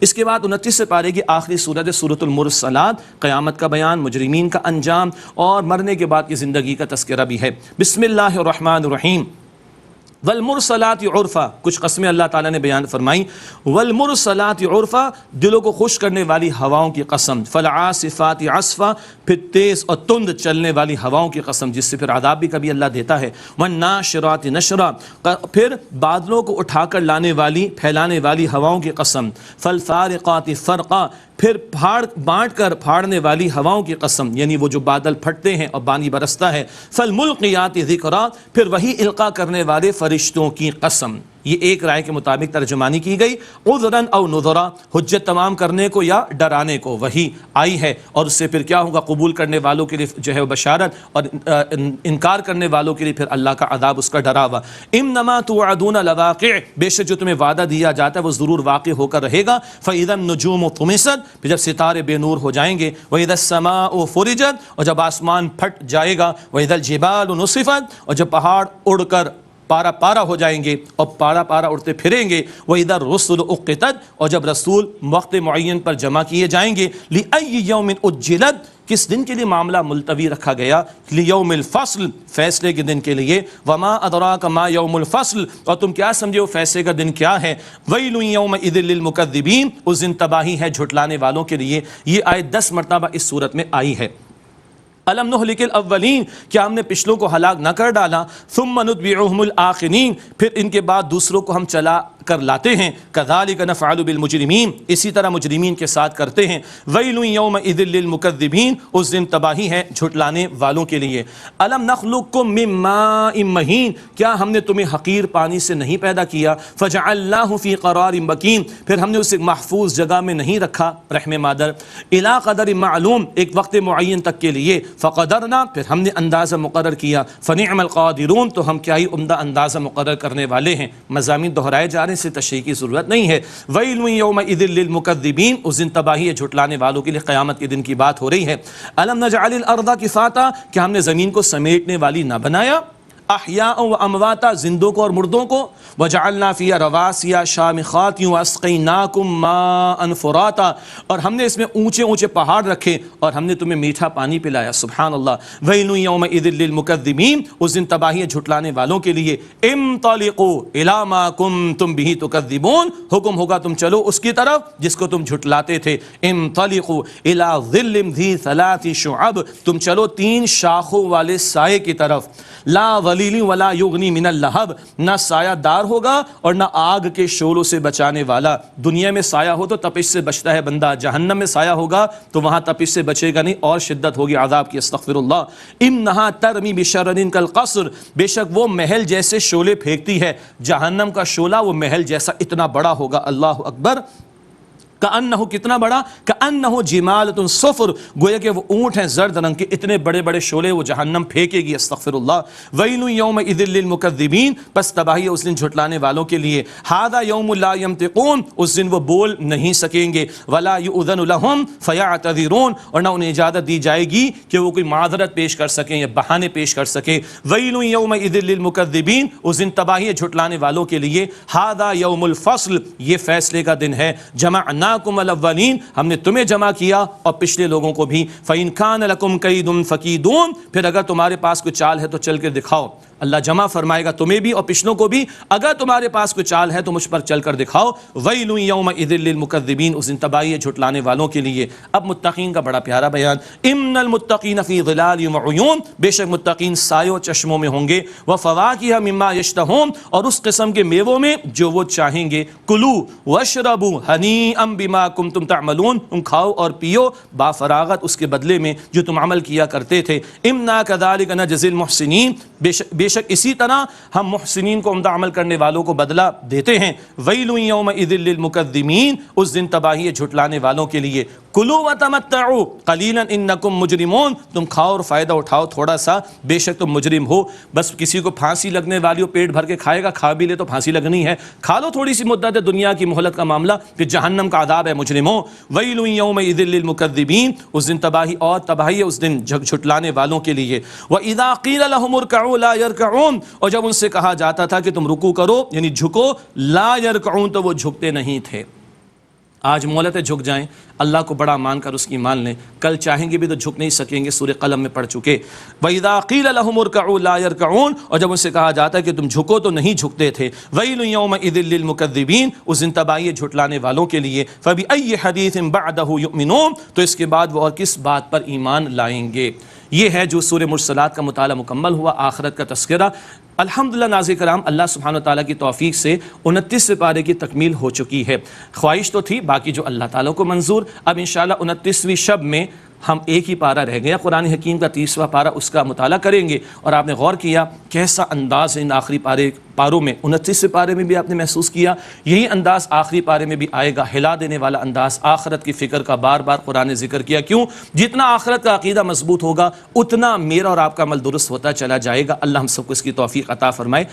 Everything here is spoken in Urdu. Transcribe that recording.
اس کے بعد 29 سے پارے کی آخری سورت سورۃ المرسلات، قیامت کا بیان، مجرمین کا انجام اور مرنے کے بعد کی زندگی کا تذکرہ بھی ہے۔ بسم اللہ الرحمن الرحیم۔ والمرسلات عرفا، کچھ قسمیں اللہ تعالیٰ نے بیان فرمائی۔ والمرسلات عرفا، دلوں کو خوش کرنے والی ہواؤں کی قسم۔ فالعاصفات عصفا، پھر تیز اور تند چلنے والی ہواؤں کی قسم، جس سے پھر عذاب بھی کبھی اللہ دیتا ہے۔ والناشرات نشرا، پھر بادلوں کو اٹھا کر لانے والی، پھیلانے والی ہواؤں کی قسم۔ فالفارقات فرقا، پھر بانٹ کر پھاڑنے والی ہواؤں کی قسم، یعنی وہ جو بادل پھٹتے ہیں اور پانی برستا ہے۔ فالملقیات ذکرا، پھر وہی القا کرنے والے فرشتوں کی قسم۔ یہ ایک رائے کے مطابق ترجمانی کی گئی، عذرا او نذرا، حجت تمام کرنے کو یا ڈرانے کو وہی آئی ہے، اور اس سے پھر کیا ہوگا، قبول کرنے والوں کے لیے جو ہے بشارت، اور انکار کرنے والوں کے لیے پھر اللہ کا عذاب، اس کا ڈراوا۔ انما توعدون لواقع، بے شک جو تمہیں وعدہ دیا جاتا ہے وہ ضرور واقع ہو کر رہے گا۔ فاذا النجوم طمست، پھر جب ستارے بے نور ہو جائیں گے۔ واذا السماء فرجت، اور جب آسمان پھٹ جائے گا۔ واذا الجبال نصفت، اور جب پہاڑ اڑ کر پارا پارا ہو جائیں گے اور پارا پارا اڑتے پھریں گے۔ وَإِذَا الرُّسُلُ اُقِّتَتْ، اور جب رسول وقت معین پر جمع کیے جائیں گے۔ لِأَيِّ يَوْمٍ أُجِّلَتْ، کس دن کے لیے معاملہ ملتوی رکھا گیا؟ لیوم الفصل، فیصلے کے دن کے لیے۔ وما ادراک ما یوم الفصل، اور تم کیا سمجھے وہ فیصلے کا دن کیا ہے؟ ویل یومئذ للمکذبین، اس دن تباہی ہے جھٹلانے والوں کے لیے۔ یہ آیت 10 مرتبہ اس صورت میں آئی ہے۔ الم نہلک الاولین، کیا ہم نے پچھلوں کو ہلاک نہ کر ڈالا؟ ثم نتبعهم الاخرین، پھر ان کے بعد دوسروں کو ہم چلا کر لاتے ہیں۔ کذالک نفعل بالمجرمین، اسی طرح مجرمین کے ساتھ کرتے ہیں۔ ویل یومئذ للمکذبین، اس دن تباہی ہے جھٹلانے والوں کے لیے۔ الم نخلقکم من ماء مہین، کیا ہم نے تمہیں حقیر پانی سے نہیں پیدا کیا؟ فجعلناہ فی قرار مکین، پھر ہم نے اسے محفوظ جگہ میں نہیں رکھا، رحم مادر۔ الی قدر معلوم، ایک وقت معین تک کے لیے۔ فقدرنا، پھر ہم نے اندازہ مقرر کیا۔ فنعم القادرون، تو ہم کیا ہی عمدہ اندازہ مقرر کرنے والے ہیں۔ مضامین دہرائے جا رہے ہیں، سے تشریح کی ضرورت نہیں ہے۔ ویل یومئذ للمکذبین، اس دن تباہی ہے جھٹلانے والوں کے لیے، قیامت کے دن کی بات ہو رہی ہے۔ الم نجعل الارض کفاتا، کیا ہم نے زمین کو سمیٹنے والی نہ بنایا؟ احیاء و امواتا، زندوں کو اور مردوں کو۔ وجعلنا فیہا رواسیا شامخات واسقیناکم ماء فراتا، اور ہم نے اس میں اونچے اونچے پہاڑ رکھے اور ہم نے تمہیں میٹھا پانی پلایا۔ سبحان اللہ۔ ویل یومئذ للمکذبین، اس دن تباہی ہے جھٹلانے والوں کے لیے۔ انطلقوا الی ما کنتم بہ تکذبون، حکم ہوگا تم چلو اس کی طرف جس کو تم جھٹلاتے تھے۔ انطلقوا الی ظل ذی ثلاث شعب، تم چلو 3 شاخوں والے سائے کی طرف۔ لا ظلیل ولا یغنی من اللہب، نہ سایہ دار ہوگا اور نہ آگ کے شعلوں سے بچانے والا۔ دنیا میں سایہ ہو تو تپش سے بچتا ہے بندہ، جہنم میں سایہ ہوگا تو وہاں تپش سے بچے گا نہیں اور شدت ہوگی عذاب کی۔ استغفر اللہ۔ انہا ترمی بشرر کالقصر، بے شک وہ محل جیسے شعلے پھینکتی ہے۔ جہنم کا شعلہ وہ محل جیسا اتنا بڑا ہوگا۔ اللہ اکبر۔ کأنہ، کتنا بڑا؟ کأنہ جمالۃ صفر، گویا کہ وہ اونٹ ہیں زرد رنگ کے، اتنے بڑے بڑے شعلے وہ جہنم پھینکے گی۔ استغفر اللہ۔ ویل یومئذ للمکذبین، پس تباہی ہے اس دن جھٹلانے والوں کے لیے۔ ھذا یوم لا ینطقون، اس دن وہ بول نہیں سکیں گے۔ ولا یؤذن لهم فیعتذرون، اور نہ انہیں اجازت دی جائے گی کہ وہ کوئی معذرت پیش کر سکیں یا بہانے پیش کر سکیں۔ ویل یومئذ للمکذبین، اس دن تباہی ہے جھٹلانے والوں کے لیے۔ ھذا یوم الفصل، یہ فیصلے کا دن ہے۔ جمعنا الاولین، ہم نے تمہیں جمع کیا اور پچھلے لوگوں کو بھی۔ فإن كان لكم كيد فكيدون، پھر اگر تمہارے پاس کوئی چال ہے تو چل کے دکھاؤ۔ اللہ جمع فرمائے گا تمہیں بھی اور پچھلوں کو بھی، اگر تمہارے پاس کوئی چال ہے تو مجھ پر چل کر دکھاؤ۔ ویل یومئذ للمکذبین، اس دن تباہی ہے جھٹلانے والوں کے لیے۔ اب متقین کا بڑا پیارا بیان۔ ان المتقین فی ظلال وعیون، بے شک متقین سایوں چشموں میں ہوں گے۔ وفواکہ مما یشتہون، اور اس قسم کے میووں میں جو وہ چاہیں گے۔ کلوا واشربوا ہنیئا بما کنتم تعملون، تم کھاؤ اور پیو با فراغت اس کے بدلے میں جو تم عمل کیا کرتے تھے۔ انا کذالک نجزی المحسنین، بے شک اسی طرح ہم محسنین کو عمدہ عمل کرنے والوں کو بدلہ دیتے ہیں۔ ویل یومئذ للمکذبین، اس دن تباہی ہے جھٹلانے والوں کے لیے۔ کلوا وتمتعوا قلیلا انکم مجرمون، تم کھاؤ اور فائدہ اٹھاؤ تھوڑا سا، بے شک تم مجرم ہو۔ بس کسی کو پھانسی لگنے والی ہو، پیٹ بھر کے کھائے گا، کھا بھی لے تو پھانسی لگنی ہے، کھا لو تھوڑی سی مدت ہے دنیا کی مہلت کا معاملہ، کہ جہنم کا عذاب ہے مجرموں۔ ویل یومئذ للمکذبین، اس دن تباہی اور تباہی ہے اس دن جھٹلانے والوں کے لیے۔ وَإِذَا قِيلَ لَهُمُ ارْكَعُوا لَا يَرْكَعُونَ، اور جب ان سے کہا جاتا تھا کہ تم رکوع کرو یعنی جھکو، لا يرکعون، تو وہ جھکتے نہیں تھے۔ آج مولتیں جھک جائیں، اللہ کو بڑا مان کر اس کی مان لیں، کل چاہیں گے بھی تو جھک نہیں سکیں گے، سورہ قلم میں پڑھ چکے۔ وَإِذَا قِيلَ لَهُمُ ارْكَعُوا لَا يَرْكَعُونَ، اور جب ان سے کہا جاتا ہے کہ تم جھکو تو نہیں جھکتے تھے۔ وَيْلٌ يَوْمَئِذٍ لِّلْمُكَذِّبِينَ، اس دن تباہی ہے جھٹلانے والوں کے لیے۔ فَبِأَيِّ حَدِيثٍ بَعْدَهُ يُؤْمِنُونَ، تو اس کے بعد وہ اور کس بات پر ایمان لائیں گے۔ یہ ہے جو سورہ مرسلات کا مطالعہ مکمل ہوا، آخرت کا تذکرہ۔ الحمدللہ ناظرین کرام، اللہ سبحانہ وتعالیٰ کی توفیق سے 29 سپارے کی تکمیل ہو چکی ہے۔ خواہش تو تھی باقی جو اللہ تعالیٰ کو منظور، اب انشاءاللہ 29ویں شب میں ہم ایک ہی پارہ رہ گیا قرآن حکیم کا 30واں پارہ، اس کا مطالعہ کریں گے۔ اور آپ نے غور کیا کیسا انداز ہے ان آخری پاروں میں، 29 پارے میں بھی آپ نے محسوس کیا، یہی انداز آخری پارے میں بھی آئے گا، ہلا دینے والا انداز، آخرت کی فکر کا بار بار قرآن نے ذکر کیا۔ کیوں؟ جتنا آخرت کا عقیدہ مضبوط ہوگا اتنا میرا اور آپ کا عمل درست ہوتا چلا جائے گا۔ اللہ ہم سب کو اس کی توفیق عطا فرمائے۔